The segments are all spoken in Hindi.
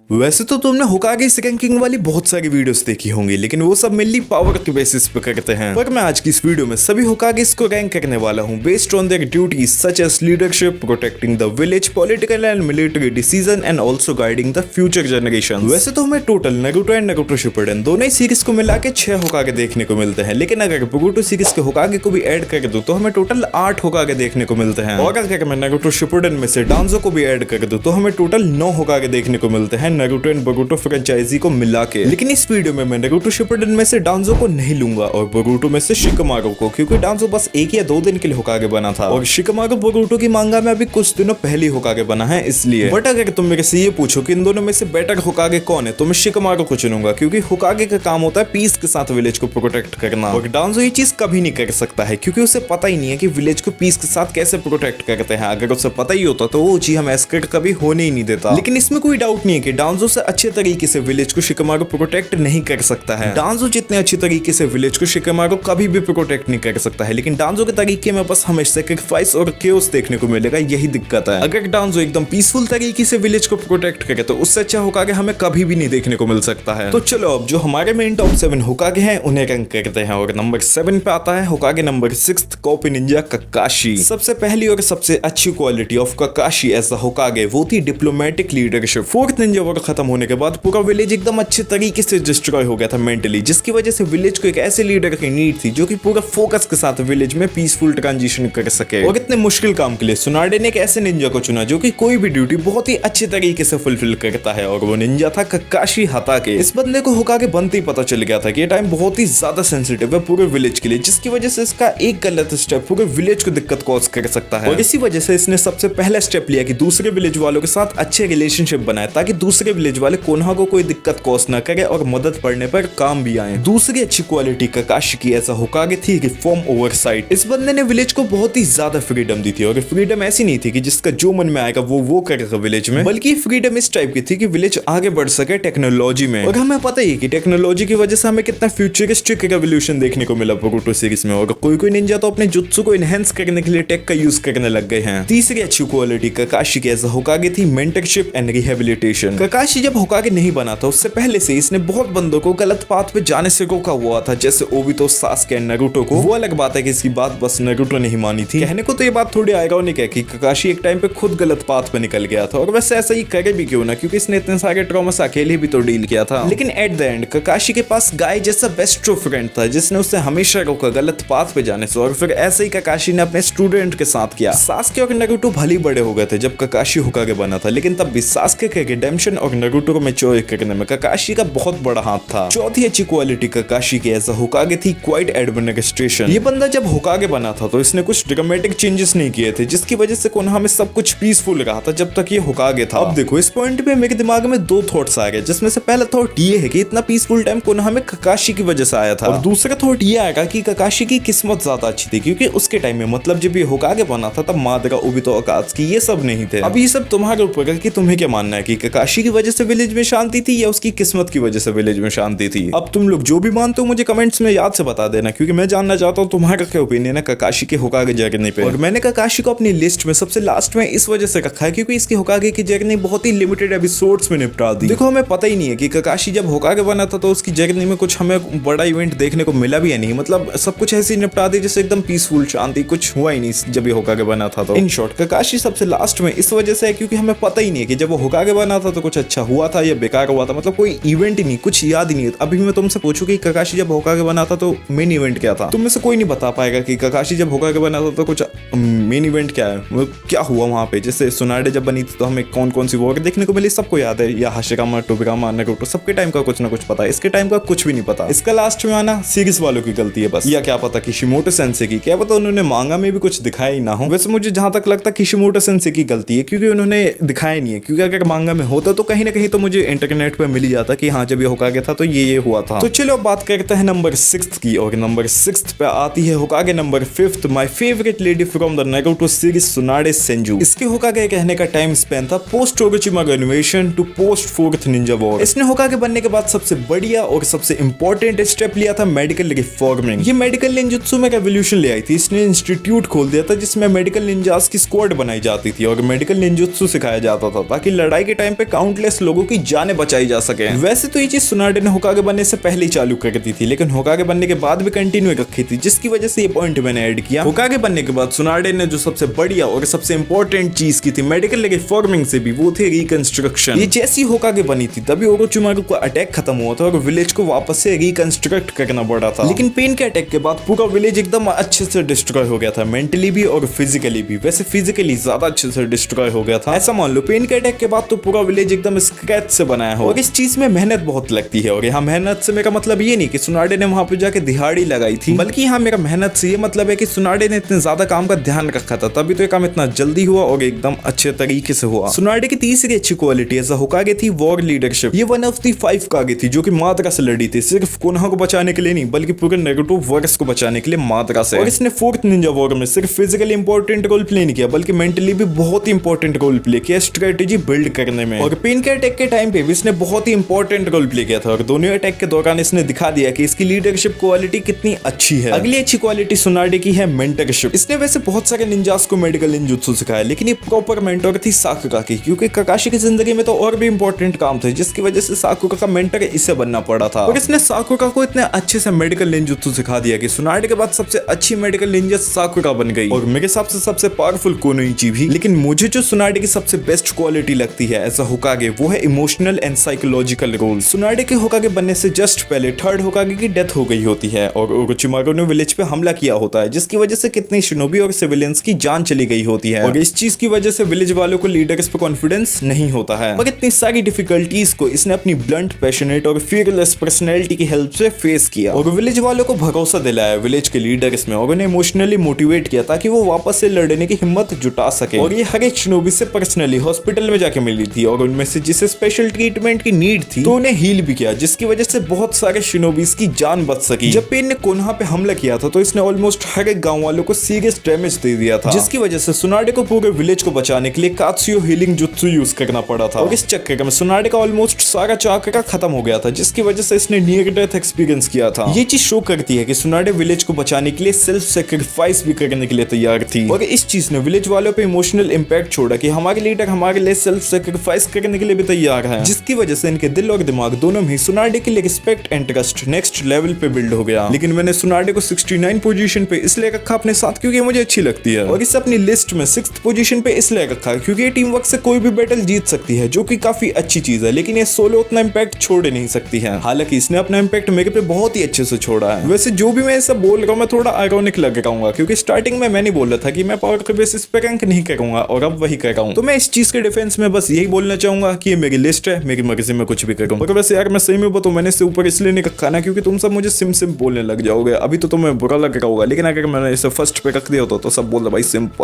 वैसे तो तुमने होकागे रैंकिंग वाली बहुत सारी वीडियोस देखी होंगी, लेकिन वो सब मेनली पावर के बेसिस पे करते हैं। पर मैं आज की इस वीडियो में सभी होकागे को रैंक करने वाला हूँ based on their duties such as leadership, protecting the village, political and military decision and also guiding the future generation. वैसे तो हमें total Naruto and Naruto Shippuden दोनों ही सीरीज को मिला के 6 होकागे देखने को मिलते हैं, लेकिन अगर बोरुतो सीरीज के होकागे को भी ऐड कर दूं तो हमें टोटल 8 होकागे देखने को मिलते हैं। और अगर मैं नारुतो शिपुडेन में से डांजो को भी ऐड कर दूं तो हमें टोटल 9 होकागे देखने को मिलते हैं नारुतो एंड बोरुतो फ्रेंचाइजी को मिला के। लेकिन इस वीडियो में मैं नारुतो शिपुडेन में से डांजो को नहीं लूंगा और बोरुतो में से शिकमारू को, क्योंकि डांजो बस 1 या 2 दिन के लिए होकागे बना था और शिकमारू बोरुतो की मांगा में अभी कुछ दिनों पहले होकागे बना है इसलिए। बट अगर तुम मेरे से ये पूछो कि इन दोनों में से बेटर होकागे कौन है तो मैं शिकमारू को चुनूंगा, क्योंकि होकागे का काम होता है पीस के साथ विलेज को प्रोटेक्ट करना और डांजो ये चीज कभी नहीं कर सकता है क्योंकि उसे पता ही नहीं है कि विलेज को पीस के साथ कैसे प्रोटेक्ट करते हैं। अगर उसे पता ही होता तो वो चीज हम एस्केट कभी होने ही नहीं देता। लेकिन इसमें कोई डाउट नहीं है कि डांजो से अच्छे तरीके से विलेज को शिकमारू प्रोटेक्ट नहीं कर सकता है। डांजो जितने अच्छे तरीके से विलेज को शिकमारू कभी भी प्रोटेक्ट नहीं कर सकता है, लेकिन डांजो के तरीके में बस हमें सैक्रिफाइस और केओस देखने को मिलेगा, यही दिक्कत है। अगर डांजो एकदम पीसफुल तरीके से विलेज को प्रोटेक्ट करे तो उससे अच्छा होकागे हमें कभी भी नहीं देखने को मिल सकता है। तो चलो अब जो हमारे मेन टॉप 7 होकागे हैं उन्हें रैंक करते हैं और नंबर 7 पे आता है Hokage number 6 copy ninja Kakashi. सबसे पहली और सबसे अच्छी quality of Kakashi as a Hokage वो थी diplomatic leadership. Fourth ninja war खत्म होने के बाद पूरा विलेज एकदम अच्छे तरीके से डिस्ट्रॉय हो गया था मेंटली, जिसकी वजह से विलेज को एक ऐसे लीडर की नीड थी जो कि पूरा फोकस के साथ विलेज में पीसफुल ट्रांजिशन कर सके। और इतने मुश्किल काम के लिए सुनाडे ने एक ऐसे निंजा को चुना जो कि कोई भी ड्यूटी बहुत ही अच्छे तरीके से फुलफिल करता है और वो निंजा था ककाशी हाताके। इस बंदे को होकागे बनते ही पता चल गया था कि ये टाइम बहुत ही ज्यादा सेंसिटिव है पूरे विलेज के लिए, जिसकी वजह से इसका एक गलत स्टेप पूरे विलेज को दिक्कत कॉज कर सकता है। और इसी वजह से इसने सबसे पहला स्टेप लिया कि दूसरे विलेज वालों के साथ अच्छे रिलेशनशिप बनाए ताकि दूसरे विलेज वाले कोनहा को कोई दिक्कत कॉज ना करे और मदद पड़ने पर काम भी आए। दूसरी अच्छी क्वालिटी ककाशी की ऐसा होकागे थी रिफॉर्म ओवरसाइट। इस बंदे ने विलेज को बहुत ही ज्यादा फ्रीडम दी थी और फ्रीडम ऐसी नहीं थी कि जिसका जो मन में आएगा वो करेगा विलेज में, बल्कि फ्रीडम इस टाइप की थी कि विलेज आगे बढ़ सके टेक्नोलॉजी में। और हमें पता ही है कि टेक्नोलॉजी की वजह से हमें कितना फ्यूचरिस्टिक रेवोल्यूशन देखने को मिला बोरुतो सीरीज में और कोई निंजा तो अपने जुत्सु को एनहेंस करने के लिए टेक का यूज करने लग गए हैं। तीसरी अच्छी क्वालिटी ककाशी की ऐसा होकागे थी मेंटरशिप एंड रिहेबिलिटेशन। ककाशी जब होकागे नहीं बना था उससे पहले से इसने बहुत बंदों को गलत पाथ पे जाने से रोका हुआ था, जैसे ओबितो, सास्के एंड नारुतो को। वो अलग बात है कि इसकी बात बस नारुतो नहीं मानी थी। कहने को तो ये बात थोड़ी आयरॉनिक है कि ककाशी एक टाइम पे खुद गलत पाथ पे निकल गया था और वैसे ऐसा ही करे भी क्यों ना, क्योंकि इसने इतने सारे ट्रॉमास अकेले भी तो डील किया था। लेकिन एट द एंड ककाशी के पास गाय जैसा बेस्ट ट्रू फ्रेंड था जिसने उसे हमेशा रोका गलत पाथ पे जाने से, और फिर ऐसे ही ककाशी ने अपने स्टूडेंट के साथ किया। सास्के और नारुतो भले बड़े हो गए थे जब ककाशी होकागे बना था, लेकिन तब भी सास्के के रिडेम्पशन और नारुतो को मैच्योर करने में ककाशी का बहुत बड़ा हाथ था। चौथी अच्छी क्वालिटी ककाशी की ऐसा होकागे थी क्वाइट एडमिनिस्ट्रेशन। ये बंदा जब होकागे बना था तो इसने कुछ ड्रामेटिक चेंजेस नहीं किए थे, जिसकी वजह से कोनहा में सब कुछ पीसफुल रहा था जब तक ये होकागे था। अब देखो इस पॉइंट पे मेरे दिमाग में 2 थॉट्स आ गए, जिसमें से पहला थॉट ये है कि इतना पीसफुल टाइम कोनहा में ककाशी की वजह से आया था, और दूसरा थॉट ये आएगा कि ककाशी की किस्मत ज्यादा अच्छी थी क्योंकि उसके टाइम में मतलब जब ये होकागे बना था तब मादरा, ओबितो, अकात्सुकी ये सब नहीं थे। अब ये सब तुम्हारे ऊपर है कि तुम्हें क्या मानना है कि ककाशी की वजह से विलेज में शांति थी या उसकी किस्मत की वजह से विलेज में शांति थी। अब तुम लोग जो भी मानते हो मुझे कमेंट्स में याद से बता देना, क्योंकि मैं जानना चाहता हूँ तुम्हारा क्या ओपिनियन है ककाशी के होकागे जर्नी पे। और मैंने ककाशी को अपनी लिस्ट में सबसे लास्ट में इस वजह से रखा है क्योंकि इसकी होकागे की जर्नी बहुत ही लिमिटेड एपिसोड्स में निपटा दी। देखो हमें पता ही नहीं है कि ककाशी जब होकागे बना था तो उसकी जर्नी में कुछ हमें बड़ा इवेंट देखने को मिला भी या नहीं, मतलब सब कुछ ऐसे ही निपटा दी जैसे एकदम पीसफुल शांति, कुछ हुआ ही नहीं जब ये होकागे बना था। तो इन शॉर्ट ककाशी सबसे लास्ट में इस वजह से है क्योंकि हमें पता ही नहीं है कि जब वो होकागे बना था तो कुछ अच्छा हुआ था या बेकार हुआ था, मतलब कोई इवेंट ही नहीं, कुछ याद ही नहीं है। अभी मैं तुमसे पूछूं कि ककाशी जब होकागे बना था तो मेन इवेंट क्या था, तुम में से कोई नहीं बता पाएगा कि ककाशी जब होकागे बना था तो कुछ मेन इवेंट क्या है, वो क्या हुआ वहां पे। जैसे सुनाडे जब बनी थी तो हमें कौन कौन सी वॉर देखने को मिली सबको याद है, या हाशिरामा, टोबिरामा, नारुतो, सबके टाइम का कुछ ना कुछ पता है। इसके टाइम का कुछ भी नहीं पता। इसका लास्ट में आना सीरीज वालों की गलती है बस, या क्या पता किशिमोटो सेंसे की, क्या पता उन्होंने मांगा में भी कुछ दिखाया ही ना हो। वैसे मुझे जहां तक लगता है किशिमोटो सेंसे की गलती है क्योंकि उन्होंने दिखाया नहीं है, क्योंकि अगर मांगा में होता तो कहीं ना कहीं तो मुझे इंटरनेट पे मिल ही जाता कि हाँ जब ये होकागे था तो ये हुआ था। तो चलो बात करते हैं नंबर 6 की, और नंबर 6 पे आती है Hokage number 5 my favourite lady from the Naruto series Tsunade Senju. इसके होकागे कहने का टाइम स्पेन था post Orochimaru renovation to post fourth ninja war. इसने होकागे बनने के बाद सबसे बढ़िया और सबसे इंपॉर्टेंट स्टेप लिया था मेडिकल रिफॉर्मिंग। ये मेडिकल निंजुत्सु में रेवोल्यूशन ले आई थी। इसने इंस्टीट्यूट खोल दिया था जिसमें मेडिकल निंजास की स्क्वाड बनाई जाती थी और मेडिकल निंजुत्सु सिखाया जाता था ताकि लड़ाई के टाइम पे काउंटलेस लोगों की जानें बचाई जा सके। वैसे तो ये चीज सुनाडे ने होकागे बनने से पहले ही चालू कर दी थी, लेकिन होकागे बनने के बाद भी कंटिन्यू रखी थी, जिसकी वजह से ये पॉइंट मैंने ऐड किया। होकागे बनने के बाद सुनाडे ने जो सबसे बढ़िया और सबसे इंपॉर्टेंट चीज की थी मेडिकल रिफॉर्मिंग से भी, वो थी रिकंस्ट्रक्शन। ये जैसी होकागे बनी थी तभी ओरोचिमारू का अटैक खत्म हुआ था और विलेज को वापस से रिकंस्ट्रक्ट करना पड़ा था। लेकिन पेन के अटैक के बाद पूरा विलेज एकदम अच्छे से डिस्ट्रॉय हो गया था, मेंटली भी और फिजिकली भी। वैसे फिजिकली ज्यादा अच्छे से डिस्ट्रॉय हो गया था। ऐसा मान लो पेन के अटैक के बाद तो पूरा विलेज एकदम स्क्रैच से बनाया हो। और इस चीज में मेहनत बहुत लगती है, और यहाँ मेहनत से मेरा मतलब ये नहीं कि सुनाडे ने वहां पे जाके दिहाड़ी लगाई थी, बल्कि यहाँ मेरा मेहनत से ये मतलब है कि सुनाडे ने इतने ज्यादा काम का ध्यान रखा था, तभी तो ये काम इतना जल्दी हुआ और एकदम अच्छे तरीके से हुआ। सुनाडे की तीसरी अच्छी क्वालिटी ऐसा होकागे थी वॉर लीडरशिप। ये वन ऑफ दी 5 कागे थी जो कि माद्रा से लड़ी थी, सिर्फ कोनोहा को बचाने के लिए नहीं बल्कि पूरे नारुतो वर्स को बचाने के लिए माद्रा से। और इसने फोर्थ निंजा वॉर में सिर्फ फिजिकली इंपॉर्टेंट रोल प्ले नहीं किया बल्कि मेंटली भी बहुत इंपॉर्टेंट रोल प्ले किया स्ट्रेटेजी बिल्ड करने में। और पेन के अटैक के टाइम पे भी इसने बहुत ही इंपॉर्टेंट रोल प्ले किया था और दोनों अटैक के दौरान इसने दिखा दिया कि इसकी लीडरशिप क्वालिटी कितनी अच्छी है। अगली अच्छी क्वालिटी सुनाडे की है मेंटरशिप। इसने वैसे बहुत सारे निंजास को मेडिकल निंजुत्सु सिखाया, लेकिन ये प्रॉपर मेंटर थी साकुरा की, क्योंकि काकाशी की जिंदगी में तो और भी इंपॉर्टेंट काम थे जिसकी वजह से साकुरा का मेंटर इसे बनना पड़ा था। और इसने साकुरा को इतने अच्छे से मेडिकल निंजुत्सु सिखा दिया कि सुनाडे के बाद सबसे अच्छी मेडिकल निंजा साकुरा बन गई और मेरे हिसाब से सबसे पावरफुल कुनोइची भी। लेकिन मुझे जो सुनाडे की सबसे बेस्ट क्वालिटी लगती है ऐसा होकागे, वो है emotional and psychological role. Tsunade के होकागे बनने से जस्ट पहले थर्ड होकागे की डेथ हो गई होती है और ओरोचिमारू ने विलेज पे हमला किया होता है, जिसकी वजह से कितने शिनोबी और सिविलियंस की जान चली गई होती है। और इस चीज की वजह से विलेज वालों को लीडर्स पे कॉन्फिडेंस नहीं होता है। और इतनी सारी डिफिकल्टीज को इसने अपनी ब्लंट, पैशनेट और फियरलेस पर्सनैलिटी की हेल्प से फेस किया और विलेज वालों को भरोसा दिलाया विलेज के लीडर्स में और उन्हें इमोशनली मोटिवेट किया ताकि वो वापस से लड़ने की हिम्मत जुटा सके। और ये हर एक शिनोबी से पर्सनली हॉस्पिटल में जाके मिली थी और उनमें से जिसे स्पेशल ट्रीटमेंट की नीड थी तो उन्हें हील भी किया, जिसकी वजह से बहुत सारे शिनोबीज की जान बच सकी। जब पेन ने कोनोहा पे हमला किया था तो इसने ऑलमोस्ट हर एक गांव वालों को सीरियस डैमेज दे दिया था, जिसकी वजह से सुनाडे को पूरे विलेज को बचाने के लिए कात्सुयो हीलिंग जुत्सु यूज करना पड़ा था। और इस चक्कर में सुनाडे का ऑलमोस्ट सारा चाक्रा खत्म हो गया था, जिसकी वजह से इसने नियर डेथ एक्सपीरियंस किया था। ये चीज शो करती है कि सुनाडे विलेज को बचाने के लिए सेल्फ सैक्रिफाइस भी करने के लिए तैयार थी। और इस चीज ने विलेज वालों पे इमोशनल इंपैक्ट छोड़ा कि हमारे लीडर हमारे लिए सेल्फ सैक्रिफाइस करने के लिए भी तैयार है, जिसकी वजह से इनके दिल और दिमाग दोनों में सुनाडे के लिए respect and trust next level पे बिल्ड हो गया। लेकिन मैंने सुनाडे को 69 पोजीशन पे इसलिए रखा अपने साथ क्योंकि मुझे अच्छी लगती है, और इसे अपनी लिस्ट में 6th पोजीशन पे इसलिए रखा क्योंकि ये टीम वर्क से कोई भी बैटल जीत सकती है, जो कि काफी अच्छी चीज है। लेकिन ये सोलो उतना इंपैक्ट छोड़ नहीं सकती है, हालांकि इसने अपना इंपैक्ट मेरे पे बहुत ही अच्छे से छोड़ा है। वैसे जो भी मैं ऐसा बोल रहा हूँ मैं थोड़ा आयरॉनिक लग रहा हूँ, क्योंकि स्टार्टिंग में मैंने बोला था कि मैं पावर के बेसिस पे रैंक नहीं करूंगा और अब वही कर रहा हूँ। तो मैं इस चीज के डिफेंस में बस यही बोलना चाहूंगा कि ये मेरी लिस्ट है, मेरी मर्जी में कुछ भी करूँ। और वैसे यार मैं सही में बताऊं मैंने इससे ऊपर इसलिए नहीं रखा ना क्योंकि तुम सब मुझे सिम बोलने लग जाओगे, अभी तो तुम्हें बुरा लग रहा होगा, लेकिन अगर मैंने इसे फर्स्ट पे रख दिया होता तो सब बोल भाई सिंप।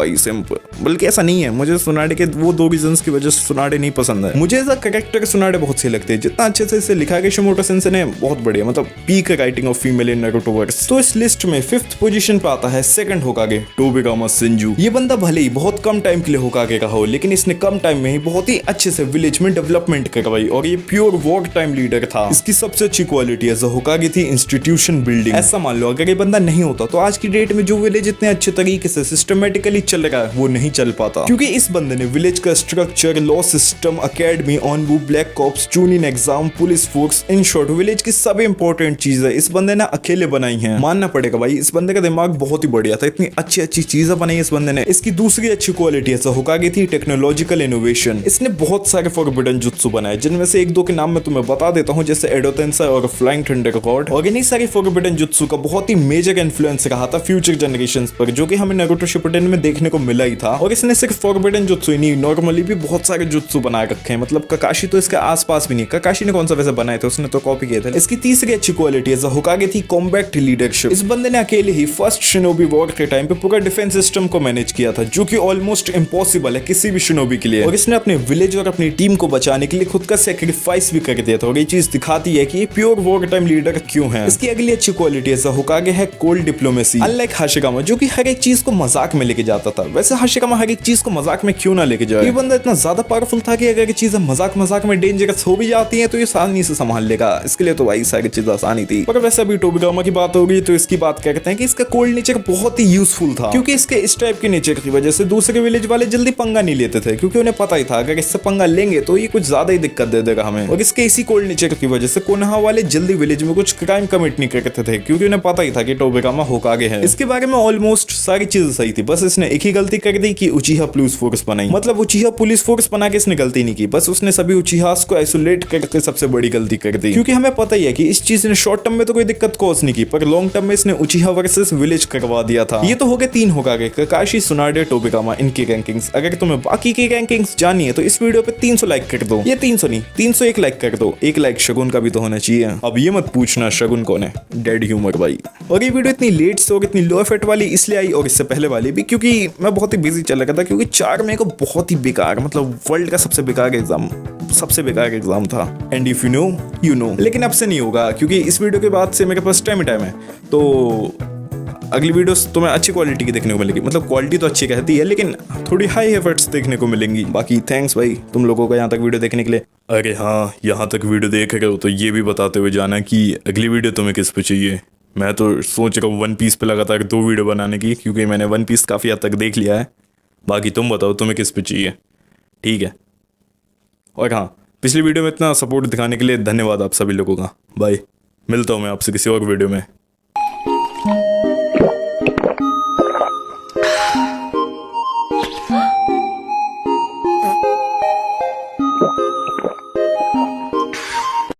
बल्कि ऐसा नहीं है, मुझे सुनाडे के वो 2 रीजंस की वजह से सुनाडे नहीं पसंद है। मुझे ऐसा कैरेक्टर सुनाडे बहुत सही लगते हैं, जितना अच्छे से इसे लिखा गया शिमोटो सेंसेई ने बहुत बढ़िया, मतलब peak writing of female in Naruto verse. तो इस लिस्ट में 5th पोजीशन पे आता है सेकंड होकागे टोबिगामा सेंजू। ये बंदा भले ही बहुत कम टाइम के लिए होकागे रहा हो, लेकिन इसने कम टाइम में ही बहुत ही अच्छे से विलेज में डेवलपमेंट करवाई और ये प्योर वॉर टाइम लीडर था। इसकी सबसे अच्छी क्वालिटी एज होकागे थी इंस्टीट्यूशन बिल्डिंग। ऐसा मान लो अगर ये बंदा नहीं होता तो आज की डेट में जो विलेज इतने अच्छे तरीके से सिस्टमेटिकली चल रहा है वो नहीं चल पाता, क्योंकि इस बंदे ने विलेज का structure, law system, academy, Anbu, black ops, Chunin exam, police force, in short village की सब इंपॉर्टेंट चीजें इस बंदे ने अकेले बनाई हैं। मानना पड़ेगा भाई, इस बंदे का दिमाग बहुत ही बढ़िया था, इतनी अच्छी अच्छी चीजें बनाई इस बंदे ने। इसकी दूसरी अच्छी क्वालिटी ऐसा होकागे थी टेक्नोलॉजिकल इनोवेशन। इसने बहुत सारे फॉरबिडन जुत्सु बनाए, जिनमें से 1-2 के नाम मैं तुम्हें बता देता हूँ, जैसे एडो तेंसाई और फ्लाइंग थंडर गॉड। और इन्हीं सारी फॉरबिडन जुत्सु का बहुत ही मेजर इन्फ्लुएंस रहा था फ्यूचर जनरेशंस पर, जो कि हमें नारुतो शिपुडेन में देखने को मिला ही था। और इसने सिर्फ फॉरबिडन जुत्सु ही नहीं, नॉर्मली भी बहुत सारे जुत्सु बनाए रखे हैं, मतलब ककाशी तो इसके आसपास भी नहीं। ककाशी ने कौन सा वैसे बनाए थे, उसने तो कॉपी किए थे। इसकी तीसरी अच्छी क्वालिटी है होकागे थी कॉम्बैक्ट लीडरशिप। इस बंदे ने अकेले ही फर्स्ट शिनोबी वॉर के टाइम पे पूरा डिफेंस सिस्टम को मैनेज किया था, जो कि ऑलमोस्ट इम्पॉसिबल है किसी भी शिनोबी के लिए। और इसने अपने विलेज और अपनी टीम को बचाने के लिए खुद का सैक्रिफाइस भी कर दिया था, और ये चीज दिखाती है कि ये प्योर वॉर टाइम लीडर क्यों है। इसकी अगली अच्छी क्वालिटी है होकागे है कोल्ड डिप्लोमेसी। अनलाइक हाशिगामा जो कि हर एक चीज को मजाक मजाक में लेके जाता था। वैसे हाशिरामा हर एक चीज को मजाक में क्यों ना लेके जाए, ये बंदा इतना ज्यादा पावरफुल था कि अगर चीजें मजाक मजाक में डेंजरस हो भी जाती है तो ये आसानी से संभाल लेगा। इसके लिए तो भाई सारी चीज आसानी थी। पर वैसे अभी टोबिगामा की बात होगी तो इसकी बात कहते हैं कि इसका कोल्ड नेचर बहुत ही यूजफुल था, क्योंकि इसके इस टाइप के नेचर की वजह से दूसरे विलेज वाले जल्दी पंगा नहीं लेते थे, क्योंकि उन्हें पता ही था अगर इससे पंगा लेंगे तो ये कुछ ज्यादा ही दिक्कत दे देगा हमें। और इसके इसी कोल्ड नेचर की वजह से कोनोहा वाले जल्दी विलेज में कुछ क्राइम कमिट नहीं करते थे, क्योंकि उन्हें पता ही था कि टोबिगामा होकागे है। इसके बारे में ऑलमोस्ट सारी चीजें सही थी, बस इसने एक ही गलती कर दी कि उचिहा पुलिस फोर्स बनाई। मतलब उचिहा पुलिस फोर्स बना के इसने गलती नहीं की, बस उसने सभी उचिहास को आइसोलेट करके सबसे बड़ी गलती कर दी। क्योंकि हमें पता ही है कि इस चीज ने शॉर्ट टर्म में तो कोई दिक्कत कॉज नहीं की, पर लॉन्ग टर्म में इसने उचिहा वर्सेस विलेज करवा दिया था। ये तो हो गए 3 होकागे, काकाशी, सुनाडे, टोबिगामा, इनकी रैंकिंग्स। अगर तुम्हें बाकी की रैंकिंग्स जानी है तो इस वीडियो पे 300 लाइक कर दो। ये 300 नहीं, 301 लाइक कर दो। 1 लाइक शगुन का भी तो होना चाहिए। अब ये मत पूछना शगुन कौन है, डेड ह्यूमर भाई। और ये वीडियो इतनी लेट से और इतनी लो एफर्ट वाली इसलिए आई, और इससे पहले वाली भी, क्योंकि मैं बहुत ही बिजी चल रहा था। क्योंकि 4 मई को बहुत ही बेकार, मतलब वर्ल्ड का सबसे बेकार एग्जाम था। And if you know you know. लेकिन अब से नहीं होगा, क्योंकि इस वीडियो के बाद से मेरे पास टाइम है, तो अगली वीडियोस तुम्हें अच्छी क्वालिटी की देखने को मिलेगी। मतलब क्वालिटी तो अच्छी कहती है, लेकिन थोड़ी हाई एफर्ट्स देखने को मिलेंगी। बाकी थैंक्स भाई तुम लोगों का यहाँ तक वीडियो देखने के लिए। अरे हाँ, यहाँ तक वीडियो देख रहे हो तो ये भी बताते हुए जाना कि अगली वीडियो तुम्हें किस पे चाहिए। मैं तो सोच रहा हूँ वन पीस पे लगातार 2 वीडियो बनाने की, क्योंकि मैंने वन पीस काफ़ी हद तक देख लिया है। बाकी तुम बताओ तुम्हें किस पे चाहिए, ठीक है। और हाँ, पिछली वीडियो में इतना सपोर्ट दिखाने के लिए धन्यवाद आप सभी लोगों का। बाय, मिलता हूँ मैं आपसे किसी और वीडियो में।